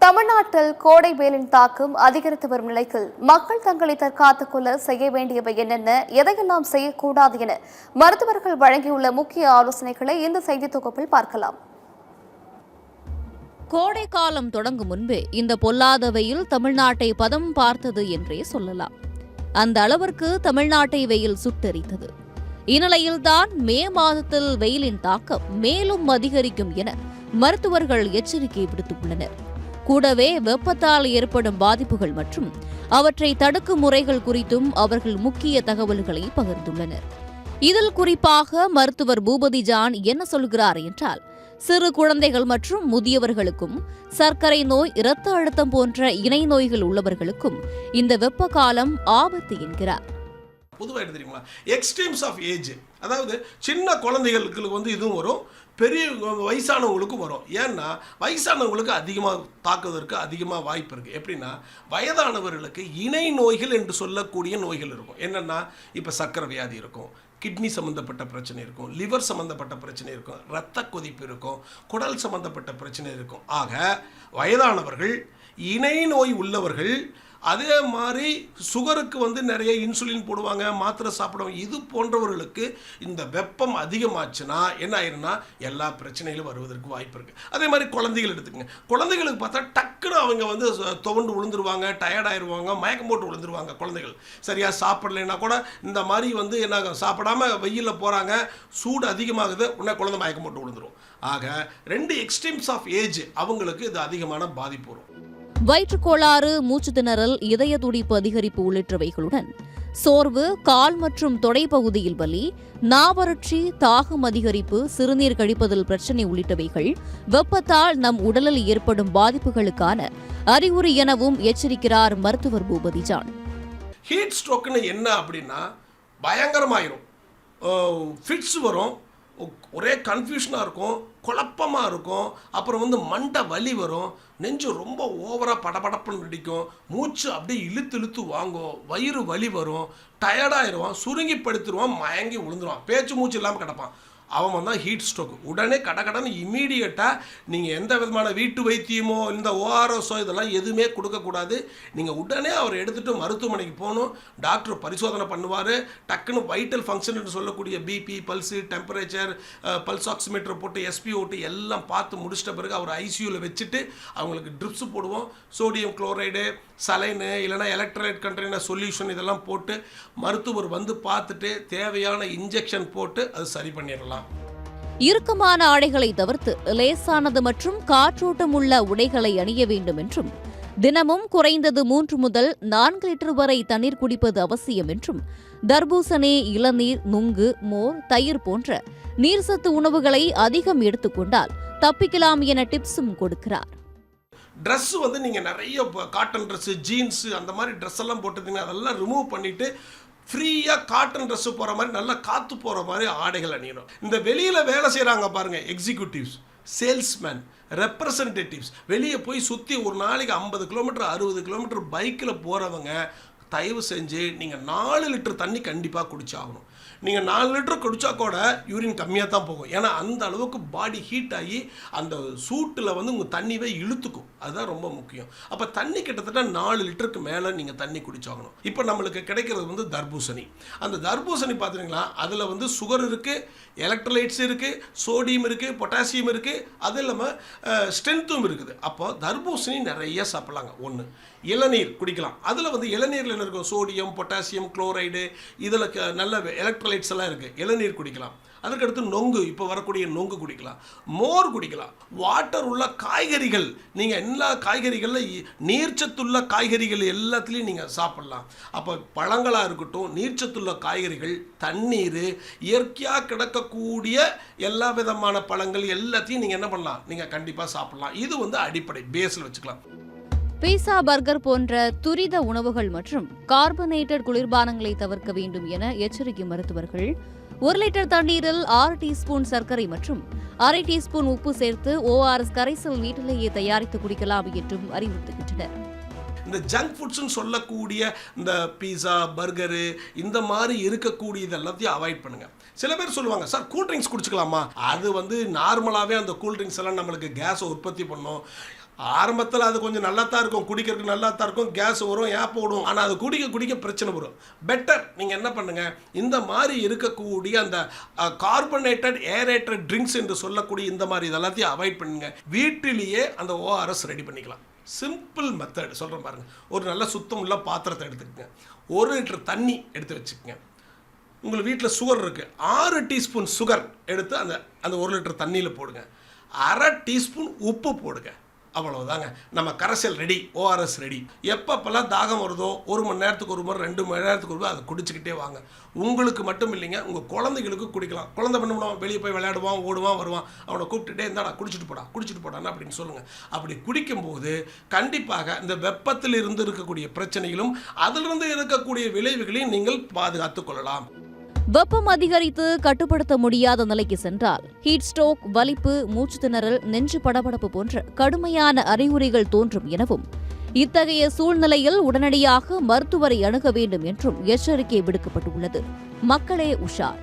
தமிழ்நாட்டில் கோடை வெயிலின் தாக்கம் அதிகரித்து வரும் நிலையில் மக்கள் தங்களை தற்காத்துக் கொள்ள செய்ய வேண்டியவை என்னென்ன, எதையெல்லாம் செய்யக்கூடாது என மருத்துவர்கள் வழங்கியுள்ள முக்கிய ஆலோசனைகளை இந்த செய்தி தொகுப்பில் பார்க்கலாம். கோடை காலம் தொடங்கும் முன்பே இந்த பொல்லாத வெயில் தமிழ்நாட்டை பதம் பார்த்தது என்றே சொல்லலாம். அந்த அளவிற்கு தமிழ்நாட்டை வெயில் சுட்டெரித்தது. இந்நிலையில்தான் மே மாதத்தில் வெயிலின் தாக்கம் மேலும் அதிகரிக்கும் என மருத்துவர்கள் எச்சரிக்கை விடுத்துள்ளனர். கூடவே வெப்பத்தால் ஏற்படும் பாதிப்புகள் மற்றும் அவற்றை தடுக்கும் முறைகள் குறித்தும் அவர்கள் முக்கிய தகவல்களை பகிர்ந்துள்ளனர். இதில் குறிப்பாக மருத்துவர் பூபதி ஜான் என்ன சொல்கிறார் என்றால், சிறு குழந்தைகள் மற்றும் முதியவர்களுக்கும் சர்க்கரை நோய், இரத்த அழுத்தம் போன்ற இணை நோய்கள் உள்ளவர்களுக்கும் இந்த வெப்ப காலம் ஆபத்து என்கிறார். பொதுவாக தெரியுமா, எக்ஸ்ட்ரீம்ஸ் ஆஃப் ஏஜ், அதாவது சின்ன குழந்தைகளுக்கு வந்து இதுவும் வரும், பெரிய வயசானவங்களுக்கும் வரும். ஏன்னா வயசானவங்களுக்கு அதிகமாக தாக்குவதற்கு அதிகமாக வாய்ப்பு இருக்குது. எப்படின்னா, வயதானவர்களுக்கு இணை நோய்கள் என்று சொல்லக்கூடிய நோய்கள் இருக்கும். என்னென்னா, இப்போ சர்க்கரை வியாதி இருக்கும், கிட்னி சம்மந்தப்பட்ட பிரச்சனை இருக்கும், லிவர் சம்மந்தப்பட்ட பிரச்சனை இருக்கும், இரத்த கொதிப்பு இருக்கும், குடல் சம்மந்தப்பட்ட பிரச்சனை இருக்கும். ஆக வயதானவர்கள், இணை நோய் உள்ளவர்கள், அதே மாதிரி சுகருக்கு வந்து நிறைய இன்சுலின் போடுவாங்க, மாத்திரை சாப்பிடுவாங்க. இது போன்றவர்களுக்கு இந்த வெப்பம் அதிகமாச்சுன்னா என்ன ஆயிருன்னா எல்லா பிரச்சனைகளும் வருவதற்கு வாய்ப்பு இருக்குது. அதே மாதிரி குழந்தைகள் எடுத்துக்கங்க. குழந்தைகளுக்கு பார்த்தா டக்குன்னு அவங்க வந்து துவண்டு விழுந்துருவாங்க, டயர்டாயிருவாங்க, மயக்கம் போட்டு விழுந்துருவாங்க. குழந்தைகள் சரியாக சாப்பிடலைன்னா கூட இந்த மாதிரி வந்து என்ன சாப்பிடாம வெயிலில் போகிறாங்க, சூடு அதிகமாகுது, உடனே குழந்தை மயக்கம் போட்டு விழுந்துரும். ஆக 2 எக்ஸ்ட்ரீம்ஸ் ஆஃப் ஏஜ் அவங்களுக்கு இது அதிகமான பாதிப்பு வரும். வயிற்றுக்கோளாறு, மூச்சு திணறல், இதய துடிப்பு அதிகரிப்பு உள்ளிட்டவைகளுடன் சோர்வு, கால் மற்றும் தொடை பகுதியில் வலி, நாவறட்சி, தாகம் அதிகரிப்பு, சிறுநீர் கழிப்பதில் பிரச்சினை உள்ளிட்டவைகள் வெப்பத்தால் நம் உடலில் ஏற்படும் பாதிப்புகளுக்கான அறிகுறி எனவும் எச்சரிக்கிறார் மருத்துவர் பூபதி ஜான். ஹீட் ஸ்ட்ரோக்னு என்ன அப்படின்னா, பயங்கரமாயிரும், ஃபிட்ஸ் வரும், ஒரே கன்ஃபியூஷனாக இருக்கும், குழப்பமாக இருக்கும், அப்புறம் வந்து மண்டை வலி வரும், நெஞ்சு ரொம்ப ஓவராக படபடப்புன்னு பிடிக்கும், மூச்சு அப்படியே இழுத்து வாங்கும், வயிறு வலி வரும், டயர்டாகிடுவான், சுருங்கி படுத்துருவான், மயங்கி விழுந்துருவான், பேச்சு மூச்சு இல்லாமல் கிடப்பான். அவன் வந்தால் ஹீட் ஸ்ட்ரோக். உடனே கடன்னு இமீடியட்டாக நீங்கள் எந்த விதமான வீட்டு வைத்தியமோ இந்த ஓஆர்எஸோ இதெல்லாம் எதுவுமே கொடுக்கக்கூடாது. நீங்கள் உடனே அவரை எடுத்துகிட்டு மருத்துவமனைக்கு போகணும். டாக்டர் பரிசோதனை பண்ணுவார். டக்குன்னு வைட்டல் ஃபங்க்ஷன் என்று சொல்லக்கூடிய BP, pulse, temperature, pulse oximeter போட்டு SpO2 எல்லாம் பார்த்து முடிச்சிட்ட பிறகு அவர் ஐசியூவில் வச்சுட்டு அவங்களுக்கு ட்ரிப்ஸு போடுவோம். சோடியம் குளோரைடு, சலைனு, இல்லைனா எலக்ட்ரோலைட் கண்டெய்னர் சொல்யூஷன் இதெல்லாம் போட்டு மருத்துவர் வந்து பார்த்துட்டு தேவையான இன்ஜெக்ஷன் போட்டு அது சரி பண்ணிடலாம். இறுக்கமான ஆடைகளை தவிர்த்து லேசானது மற்றும் காற்றோட்டம் உள்ள உடைகளை அணிய வேண்டும் என்றும், தினமும் குறைந்தது 3 முதல் 4 லிட்டர் வரை தண்ணீர் குடிப்பது அவசியம் என்றும், தர்பூசணி, இளநீர், நுங்கு, மோர், தயிர் போன்ற நீர்சத்து உணவுகளை அதிகம் எடுத்துக்கொண்டால் தப்பிக்கலாம் என டிப்ஸும் கொடுக்கிறார். ட்ரெஸ்ஸு வந்து நீங்கள் நிறைய காட்டன் ட்ரெஸ்ஸு, ஜீன்ஸு அந்த மாதிரி ட்ரெஸ் எல்லாம் போட்டுருந்தீங்கன்னா அதெல்லாம் ரிமூவ் பண்ணிவிட்டு ஃப்ரீயாக காட்டன் ட்ரெஸ்ஸு போகிற மாதிரி நல்லா காற்று போகிற மாதிரி ஆடைகள் அணியணும். இந்த வெளியில் வேலை செய்கிறாங்க பாருங்கள், எக்ஸிக்யூட்டிவ்ஸ், சேல்ஸ்மேன், ரெப்ரசன்டேட்டிவ்ஸ், வெளியே போய் சுற்றி ஒரு நாளைக்கு 50 கிலோமீட்டர் 60 கிலோமீட்டர் பைக்கில் போகிறவங்க தயவு செஞ்சு நீங்கள் 4 லிட்டர் தண்ணி கண்டிப்பாக குடிச்சாகணும். நீங்கள் 4 லிட்டர் குடித்தா கூட யூரின் கம்மியாக தான் போகும். ஏன்னா அந்த அளவுக்கு பாடி ஹீட் ஆகி அந்த சூட்டில் வந்து உங்கள் தண்ணியை இழுத்துக்கும். அதுதான் ரொம்ப முக்கியம். அப்போ தண்ணி கிட்டத்தட்ட 4 லிட்டருக்கு மேலே நீங்கள் தண்ணி குடிச்சாகணும். இப்போ நம்மளுக்கு கிடைக்கிறது வந்து தர்பூசணி. அந்த தர்பூசணி பார்த்துட்டிங்களா, அதில் வந்து சுகர் இருக்குது, எலக்ட்ரோலைட்ஸ் இருக்குது, சோடியம் இருக்குது, பொட்டாசியம் இருக்குது, அது இல்லாமல் ஸ்ட்ரென்த்தும் இருக்குது. அப்போ தர்பூசணி நிறைய சாப்பிட்லாங்க. ஒன்று, இளநீர் குடிக்கலாம். அதில் வந்து இளநீரில் என்ன இருக்கும், சோடியம், பொட்டாசியம், குளோரைடு, இதில் நல்ல எலக்ட்ரோலைட்ஸ் எல்லாம் இருக்குது. இளநீர் குடிக்கலாம். அதுக்கடுத்து நொங்கு, இப்போ வரக்கூடிய நொங்கு குடிக்கலாம், மோர் குடிக்கலாம். வாட்டர் உள்ள காய்கறிகள், நீங்கள் எல்லா காய்கறிகளில் நீர்ச்சத்துள்ள காய்கறிகள் எல்லாத்துலேயும் நீங்கள் சாப்பிட்லாம். அப்போ பழங்களாக இருக்கட்டும், நீர்ச்சத்துள்ள காய்கறிகள், தண்ணீர், இயற்கையாக கிடக்கக்கூடிய எல்லா விதமான பழங்கள் எல்லாத்தையும் நீங்கள் என்ன பண்ணலாம், நீங்கள் கண்டிப்பாக சாப்பிட்லாம். இது வந்து அடிப்படை பேஸில் வச்சுக்கலாம். பீஸா, பர்கர் போன்ற துரித உணவுகள் மற்றும் கார்பனேட்டட் குளிர்பானங்களை தவிர்க்க வேண்டும் என எச்சரிக்கும் மருத்துவர்கள் 1 லிட்டர் தண்ணீரில் 6 டீஸ்பூன் சர்க்கரை மற்றும் அரை டீஸ்பூன் உப்பு சேர்த்து ORS கரைசல் வீட்டிலேயே தயாரித்து குடிக்கலாம் என்றும் அறிவுறுத்துகின்றனர். இந்த ஜங்க் ஃபுட்ஸ்ன்னு சொல்லக்கூடிய இந்த பீஸா, பர்கரு இந்த மாதிரி இருக்கக்கூடியது எல்லாத்தையும் அவாய்ட் பண்ணுங்கள். சில பேர் சொல்லுவாங்க, சார் கூல்ட்ரிங்க்ஸ் குடிச்சிக்கலாமா? அது வந்து நார்மலாகவே அந்த கூல்ட்ரிங்க்ஸ் எல்லாம் நம்மளுக்கு கேஸை உற்பத்தி பண்ணும். ஆரம்பத்தில் அது கொஞ்சம் நல்லா தான் இருக்கும், குடிக்கிறதுக்கு நல்லா தான் இருக்கும், கேஸ் வரும், ஏப்ப விடும். ஆனால் அது குடிக்க பிரச்சனை வரும். பெட்டர் நீங்கள் என்ன பண்ணுங்கள், இந்த மாதிரி இருக்கக்கூடிய அந்த கார்பனேட்டட் ஏரேட்டட் ட்ரிங்க்ஸ் என்று சொல்லக்கூடிய இந்த மாதிரி இதெல்லாத்தையும் அவாய்ட் பண்ணுங்க. வீட்டிலேயே அந்த ORS ரெடி பண்ணிக்கலாம். சிம்பிள் மெத்தட் சொல்கிறேன் பாருங்கள். ஒரு நல்ல சுத்தம் உள்ள பாத்திரத்தை எடுத்துக்கங்க, 1 லிட்டர் தண்ணி எடுத்து வச்சுக்கோங்க. உங்களுக்கு வீட்டில் சுகர் இருக்குது, 6 டீஸ்பூன் சுகர் எடுத்து அந்த 1 லிட்டர் தண்ணியில் போடுங்க. 1/2 டீஸ்பூன் உப்பு போடுங்க. அவ்வளவுதாங்க, நம்ம கரைசல் ரெடி, ORS ரெடி. எப்பப்பெல்லாம் தாகம் வருதோ 1 மணி நேரத்துக்கு ஒரு முறை, 2 மணி நேரத்துக்கு ஒரு முறை அதை குடிச்சிக்கிட்டே வாங்க. உங்களுக்கு மட்டும் இல்லைங்க, உங்கள் குழந்தைகளுக்கு குடிக்கலாம். குழந்தை பண்ண முடியும், வெளியே போய் விளையாடுவான், ஓடுவான், வருவான். அவனை கூப்பிட்டுட்டே இருந்தாடா குடிச்சிட்டு போடான்னு அப்படின்னு சொல்லுங்கள். அப்படி குடிக்கும்போது கண்டிப்பாக இந்த வெப்பத்தில் இருந்து இருக்கக்கூடிய பிரச்சனைகளும் அதிலிருந்து இருக்கக்கூடிய விளைவுகளையும் நீங்கள் பாதுகாத்துக் கொள்ளலாம். வெப்பம் அதிகரித்து கட்டுப்படுத்த முடியாத நிலைக்கு சென்றால் ஹீட் ஸ்ட்ரோக், வலிப்பு, மூச்சு திணறல், நெஞ்சு படபடப்பு போன்ற கடுமையான அறிகுறிகள் தோன்றும் எனவும், இத்தகைய சூழ்நிலையில் உடனடியாக மருத்துவரை அணுக வேண்டும் என்றும் எச்சரிக்கை விடுக்கப்பட்டுள்ளது. மக்களே உஷார்.